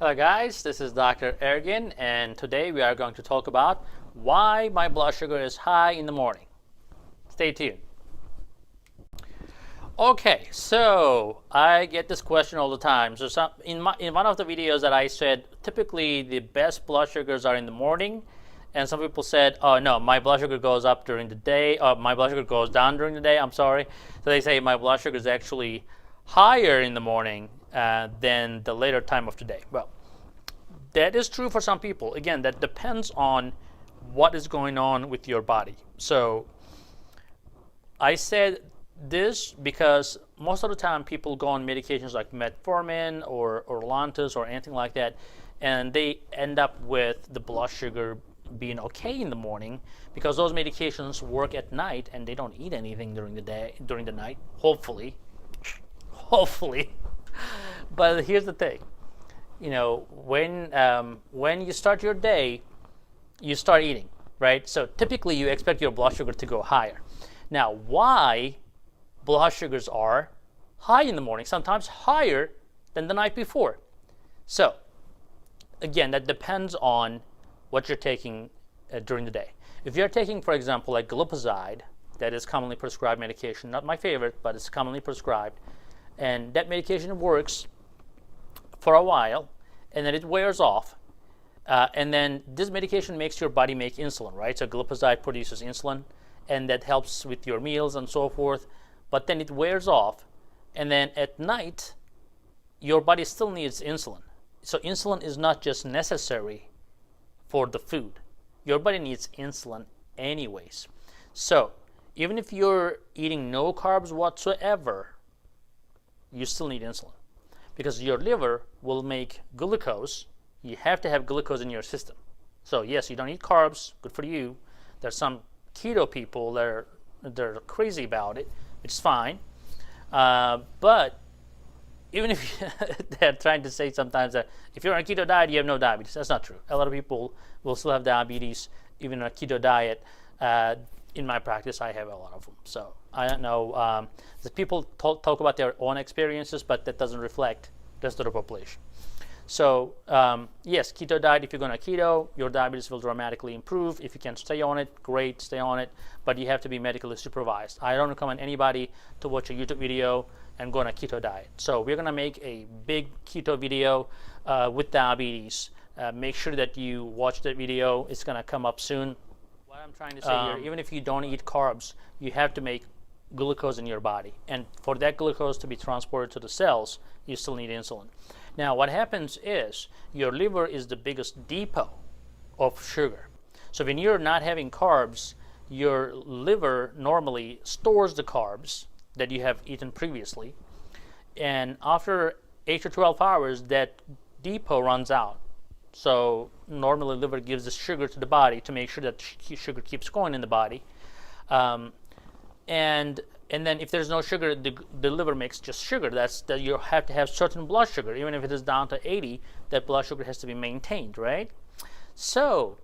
Hello guys, this is Dr. Ergin, and today we are going to talk about why my blood sugar is high in the morning. Stay tuned. Okay, so I get this question all the time. So in one of the videos that I said, typically the best blood sugars are in the morning, and some people said, oh no, my blood sugar goes up during the day, or my blood sugar goes down during the day, I'm sorry. So they say my blood sugar is actually higher in the morning than the later time of the day. Well, that is true for some people. Again, that depends on what is going on with your body. So I said this because most of the time people go on medications like metformin or Lantus or anything like that, and they end up with the blood sugar being okay in the morning because those medications work at night and they don't eat anything during the night, hopefully. But here's the thing, you know, when you start your day, you start eating, right? So typically you expect your blood sugar to go higher. Now, why blood sugars are high in the morning, sometimes higher than the night before? So again, that depends on what you're taking during the day. If you're taking, for example, like glipizide, that is commonly prescribed medication, not my favorite, but it's commonly prescribed, and that medication works for a while, and then it wears off, and then this medication makes your body make insulin, right? So glipizide produces insulin, and that helps with your meals and so forth, but then it wears off, and then at night, your body still needs insulin. So insulin is not just necessary for the food. Your body needs insulin anyways. So even if you're eating no carbs whatsoever, you still need insulin because your liver will make glucose. You have to have glucose in your system. So yes, you don't eat carbs, good for you. There's some keto people that they're crazy about it, which is fine. But even if they're trying to say sometimes that if you're on a keto diet, you have no diabetes. That's not true. A lot of people will still have diabetes even on a keto diet. In my practice, I have a lot of them. So I don't know. The people talk about their own experiences, but that doesn't reflect the rest of the population. So yes, keto diet, if you're going to keto, your diabetes will dramatically improve. If you can stay on it, great, stay on it. But you have to be medically supervised. I don't recommend anybody to watch a YouTube video and go on a keto diet. So we're going to make a big keto video with diabetes. Make sure that you watch that video. It's going to come up soon. What I'm trying to say here, even if you don't eat carbs, you have to make glucose in your body. And for that glucose to be transported to the cells, you still need insulin. Now, what happens is your liver is the biggest depot of sugar. So when you're not having carbs, your liver normally stores the carbs that you have eaten previously. And after 8 to 12 hours, that depot runs out. So normally liver gives the sugar to the body to make sure that sugar keeps going in the body. And then if there's no sugar, the liver makes just sugar. That's that you have to have certain blood sugar. Even if it is down to 80, that blood sugar has to be maintained, right? So,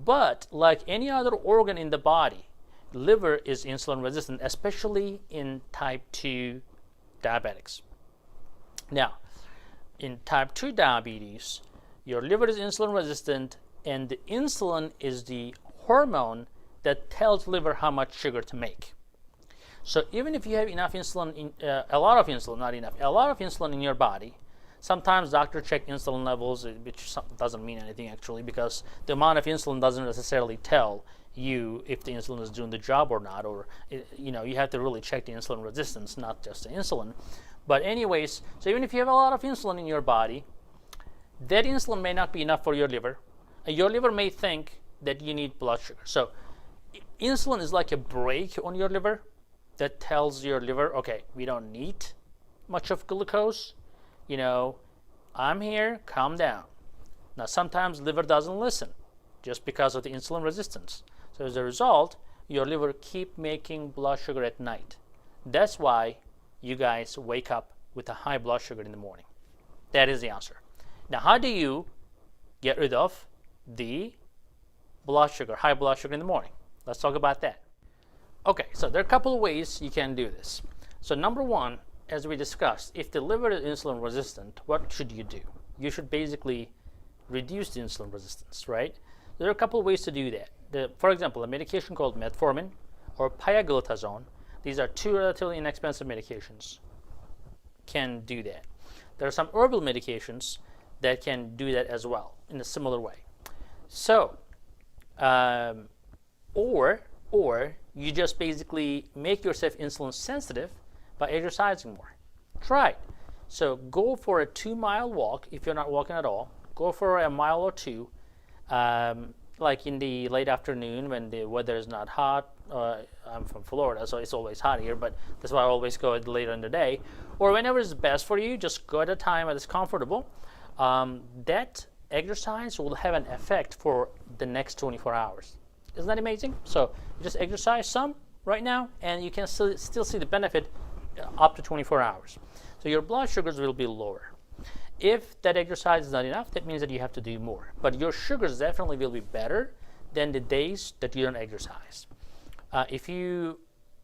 but like any other organ in the body, liver is insulin resistant, especially in type 2 diabetics. Now, in type 2 diabetes, your liver is insulin resistant, and the insulin is the hormone that tells liver how much sugar to make. So even if you have enough insulin, a lot of insulin, not enough, a lot of insulin in your body, sometimes doctors check insulin levels, which doesn't mean anything actually, because the amount of insulin doesn't necessarily tell you if the insulin is doing the job or not, or you know, you have to really check the insulin resistance, not just the insulin. But anyways, so even if you have a lot of insulin in your body, that insulin may not be enough for your liver. Your liver may think that you need blood sugar. So insulin is like a brake on your liver that tells your liver, okay, we don't need much of glucose. You know, I'm here, calm down. Now sometimes liver doesn't listen just because of the insulin resistance. So as a result, your liver keep making blood sugar at night. That's why you guys wake up with a high blood sugar in the morning. That is the answer. Now, how do you get rid of the blood sugar, high blood sugar in the morning? Let's talk about that. Okay, so there are a couple of ways you can do this. So number one, as we discussed, if the liver is insulin resistant, what should you do? you should basically reduce the insulin resistance, right? There are a couple of ways to do that. For example, a medication called metformin or pioglitazone, these are two relatively inexpensive medications, can do that. There are some herbal medications that can do that as well in a similar way. So, or you just basically make yourself insulin sensitive by exercising more. Try it. So go for a 2-mile walk if you're not walking at all. Go for a mile or two, like in the late afternoon when the weather is not hot. I'm from Florida, so it's always hot here, but that's why I always go later in the day. Or whenever is best for you, just go at a time that is comfortable. That exercise will have an effect for the next 24 hours. Isn't that amazing? So you just exercise some right now, and you can still see the benefit up to 24 hours. So your blood sugars will be lower. If that exercise is not enough, that means that you have to do more. But your sugars definitely will be better than the days that you don't exercise. If you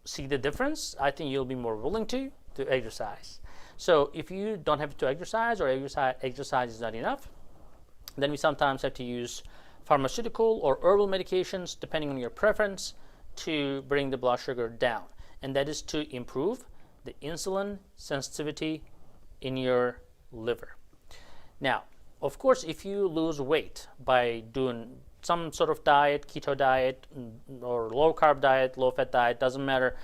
see the difference, I think you'll be more willing to exercise. So if you don't have to exercise or exercise is not enough, then we sometimes have to use pharmaceutical or herbal medications, depending on your preference, to bring the blood sugar down. And that is to improve the insulin sensitivity in your liver. Now, of course, if you lose weight by doing some sort of diet, keto diet, or low carb diet, low fat diet, doesn't matter,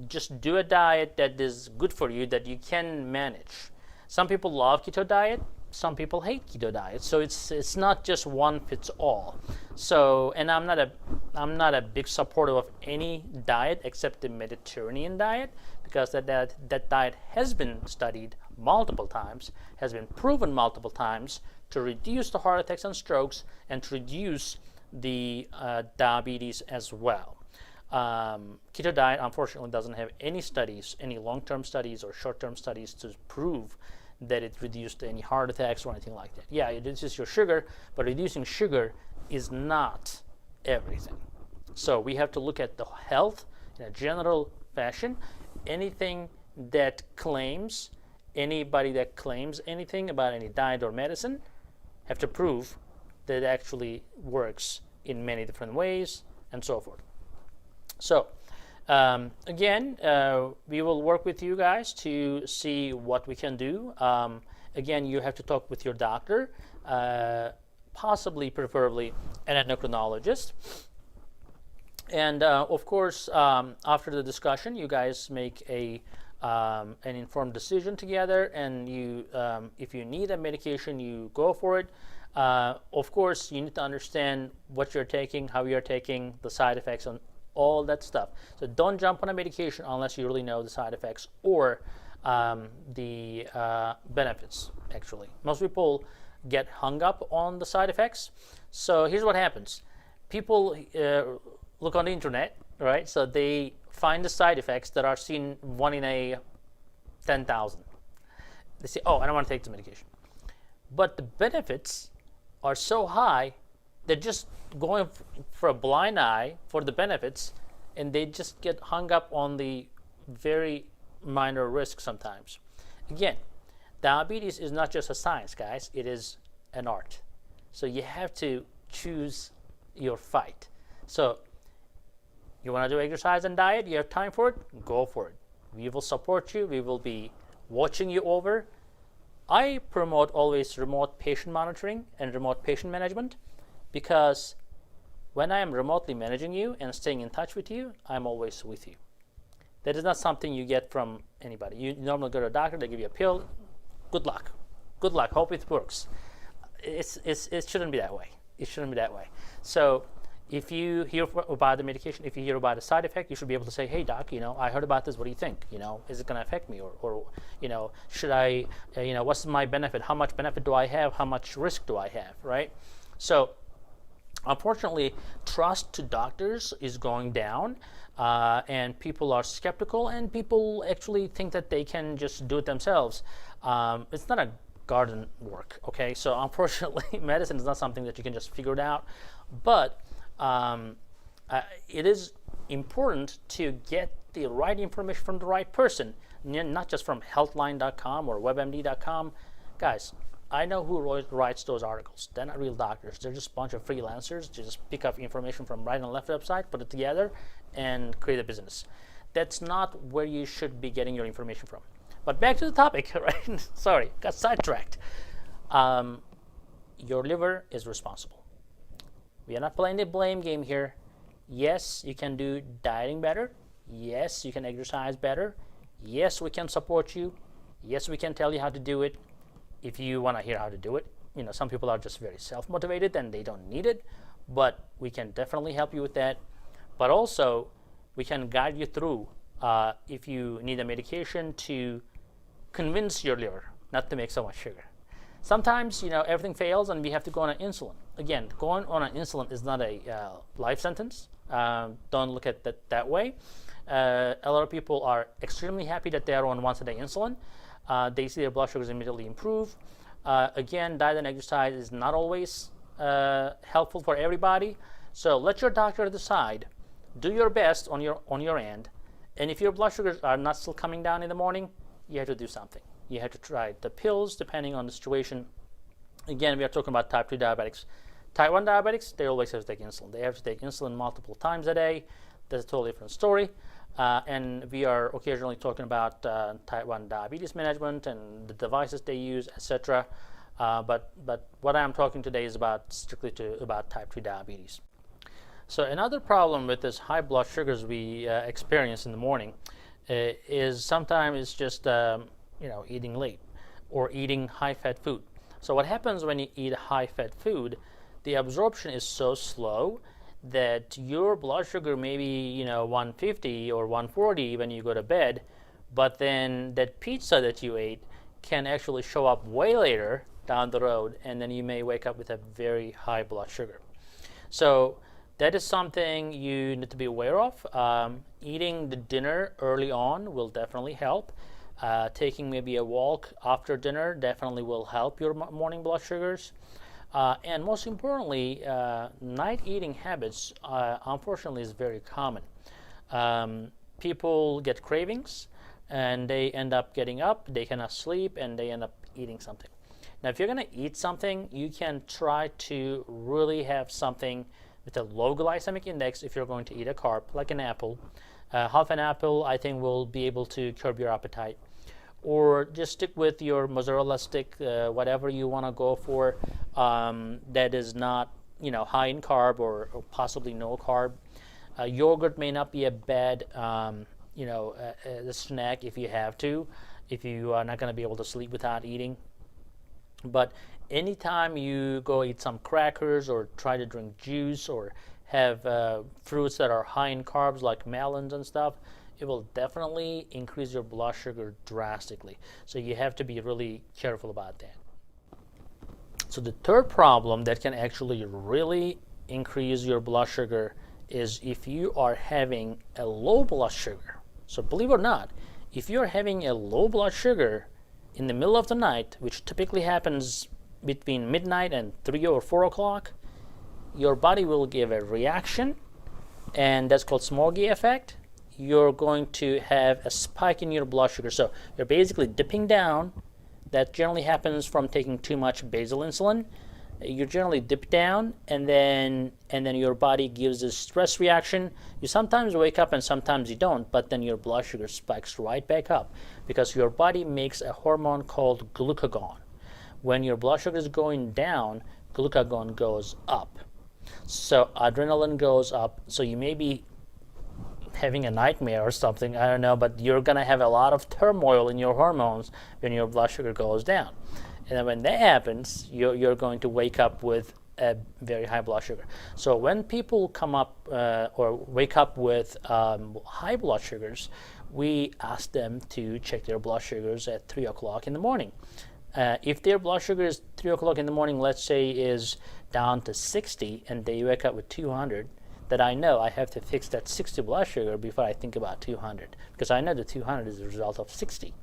just do a diet that is good for you, that you can manage. Some people love keto diet, some people hate keto diet, so it's not just one fits all. So, and I'm not a big supporter of any diet except the Mediterranean diet, because that diet has been studied multiple times, has been proven multiple times to reduce the heart attacks and strokes and to reduce the diabetes as well. Keto diet unfortunately doesn't have any studies, any long-term studies or short-term studies to prove that it reduced any heart attacks or anything like that. Yeah, it reduces your sugar, but reducing sugar is not everything. So we have to look at the health in a general fashion. Anybody that claims anything about any diet or medicine have to prove that it actually works in many different ways and so forth. So again, we will work with you guys to see what we can do. Again, you have to talk with your doctor, preferably an endocrinologist. And of course, after the discussion, you guys make an informed decision together, and if you need a medication, you go for it. Of course, you need to understand what you're taking, how you're taking, the side effects, and all that stuff. So don't jump on a medication unless you really know the side effects or the benefits, actually. Most people get hung up on the side effects. So here's what happens. People look on the internet, right? So they find the side effects that are seen 1 in 10,000. They say, oh, I don't want to take the medication. But the benefits are so high, they're just going for a blind eye for the benefits, and they just get hung up on the very minor risk sometimes. Again, diabetes is not just a science, guys. It is an art. So you have to choose your fight. So you want to do exercise and diet, you have time for it, go for it. We will support you. We will be watching you over. I promote always remote patient monitoring and remote patient management, because when I am remotely managing you and staying in touch with you, I'm always with you. That is not something you get from anybody. You normally go to a doctor, they give you a pill. Good luck. Good luck. Hope it works. It shouldn't be that way. It shouldn't be that way. So if you hear about the medication, if you hear about a side effect, you should be able to say, hey doc, I heard about this, what do you think? Is it going to affect me? Or should I, what's my benefit? How much benefit do I have? How much risk do I have, right? So unfortunately, trust to doctors is going down, and people are skeptical, and people actually think that they can just do it themselves. It's not a garden work, okay? So unfortunately, medicine is not something that you can just figure it out, but it is important to get the right information from the right person, not just from healthline.com or webmd.com. Guys, I know who writes those articles. They're not real doctors. They're just a bunch of freelancers. They just pick up information from right and left website, put it together, and create a business. That's not where you should be getting your information from. But back to the topic, right? Sorry, got sidetracked. Your liver is responsible. We are not playing the blame game here. Yes, you can do dieting better. Yes, you can exercise better. Yes, we can support you. Yes, we can tell you how to do it if you want to hear how to do it. You know, some people are just very self-motivated and they don't need it, but we can definitely help you with that. But also, we can guide you through if you need a medication to convince your liver not to make so much sugar. Sometimes, you know, everything fails and we have to go on an insulin. Again, going on an insulin is not a life sentence. Don't look at that that way. A lot of people are extremely happy that they are on once a day insulin. They see their blood sugars immediately improve. Again, diet and exercise is not always helpful for everybody. So let your doctor decide. Do your best on your end. And if your blood sugars are not still coming down in the morning, you have to do something. You have to try the pills depending on the situation. Again, we are talking about type 2 diabetics. Type 1 diabetics, they always have to take insulin. They have to take insulin multiple times a day. That's a totally different story. And we are occasionally talking about type 1 diabetes management and the devices they use, etc. But what I'm talking today is about strictly about type 2 diabetes. So another problem with this high blood sugars we experience in the morning is sometimes it's just eating late or eating high-fat food. So what happens when you eat high-fat food? The absorption is so slow that your blood sugar may be 150 or 140 when you go to bed, but then that pizza that you ate can actually show up way later down the road, and then you may wake up with a very high blood sugar. So that is something you need to be aware of. Eating the dinner early on will definitely help. Taking maybe a walk after dinner definitely will help your morning blood sugars. And most importantly, night eating habits, unfortunately, is very common. People get cravings, and they end up getting up, they cannot sleep, and they end up eating something. Now, if you're going to eat something, you can try to really have something with a low glycemic index if you're going to eat a carb, like an apple. Half an apple, I think, will be able to curb your appetite. Or just stick with your mozzarella stick, whatever you want to go for, that is not high in carb or possibly no carb. Yogurt may not be a bad snack if you have to, if you are not going to be able to sleep without eating. But anytime you go eat some crackers or try to drink juice or have fruits that are high in carbs like melons and stuff, it will definitely increase your blood sugar drastically. So you have to be really careful about that. So the third problem that can actually really increase your blood sugar is if you are having a low blood sugar. So believe it or not, if you're having a low blood sugar in the middle of the night, which typically happens between midnight and 3 or 4 o'clock, your body will give a reaction, and that's called smoggy effect. You're going to have a spike in your blood sugar. So you're basically dipping down. That generally happens from taking too much basal insulin. You generally dip down, and then your body gives this stress reaction. You sometimes wake up and sometimes you don't, but then your blood sugar spikes right back up because your body makes a hormone called glucagon. When your blood sugar is going down, glucagon goes up. So adrenaline goes up. So you may be having a nightmare or something, I don't know, but you're going to have a lot of turmoil in your hormones when your blood sugar goes down. And then when that happens, you're going to wake up with a very high blood sugar. So when people come up or wake up with high blood sugars, we ask them to check their blood sugars at 3 o'clock in the morning. If their blood sugar is 3 o'clock in the morning, let's say is down to 60, and they wake up with 200, that I know I have to fix that 60 blood sugar before I think about 200, because I know the 200 is the result of 60.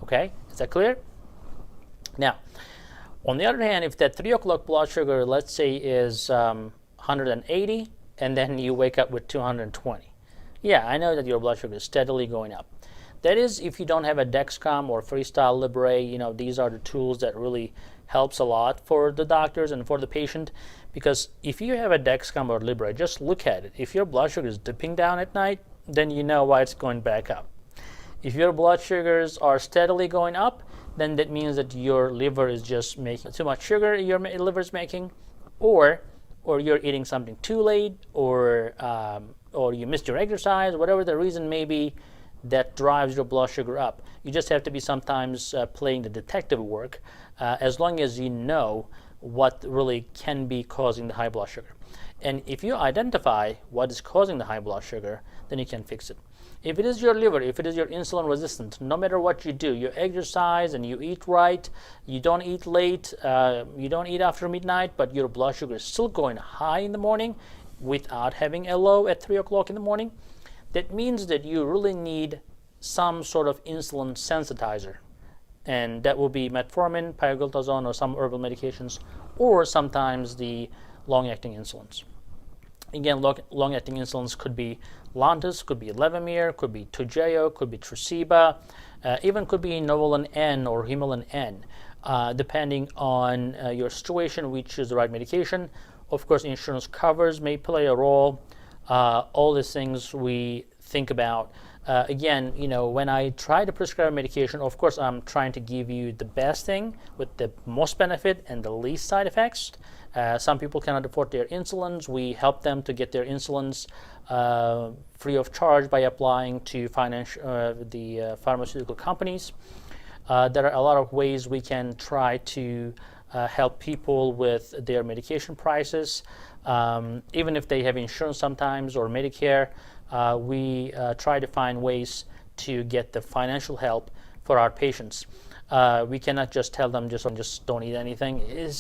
Okay, is that clear? Now, on the other hand, if that 3 o'clock blood sugar, let's say, is 180, and then you wake up with 220, yeah, I know that your blood sugar is steadily going up. That is if you don't have a Dexcom or Freestyle Libre. These are the tools that really helps a lot for the doctors and for the patient, because if you have a Dexcom or Libre, just look at it. If your blood sugar is dipping down at night, then you know why it's going back up. If your blood sugars are steadily going up, then that means that your liver is just making too much sugar, your liver is making, or you're eating something too late, or you missed your exercise, whatever the reason may be that drives your blood sugar up. You just have to be sometimes playing the detective work, as long as you know what really can be causing the high blood sugar. And if you identify what is causing the high blood sugar, then you can fix it. If it is your liver, if it is your insulin resistant, no matter what you do, you exercise and you eat right, you don't eat late, you don't eat after midnight, but your blood sugar is still going high in the morning without having a low at 3 o'clock in the morning, that means that you really need some sort of insulin sensitizer. And that will be metformin, pioglitazone, or some herbal medications, or sometimes the long-acting insulins. Again, long-acting insulins could be Lantus, could be Levemir, could be Toujeo, could be Tresiba, even could be Novolin N or Humulin N. Depending on your situation, we choose the right medication. Of course, insurance covers may play a role. All these things we think about. Again, when I try to prescribe medication, of course, I'm trying to give you the best thing with the most benefit and the least side effects. Some people cannot afford their insulins. We help them to get their insulins free of charge by applying to the pharmaceutical companies. There are a lot of ways we can try to help people with their medication prices. Even if they have insurance sometimes or Medicare, we try to find ways to get the financial help for our patients. We cannot just tell them just don't eat anything. It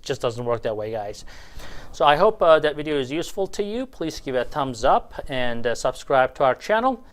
just doesn't work that way, guys. So I hope that video is useful to you. Please give it a thumbs up and subscribe to our channel.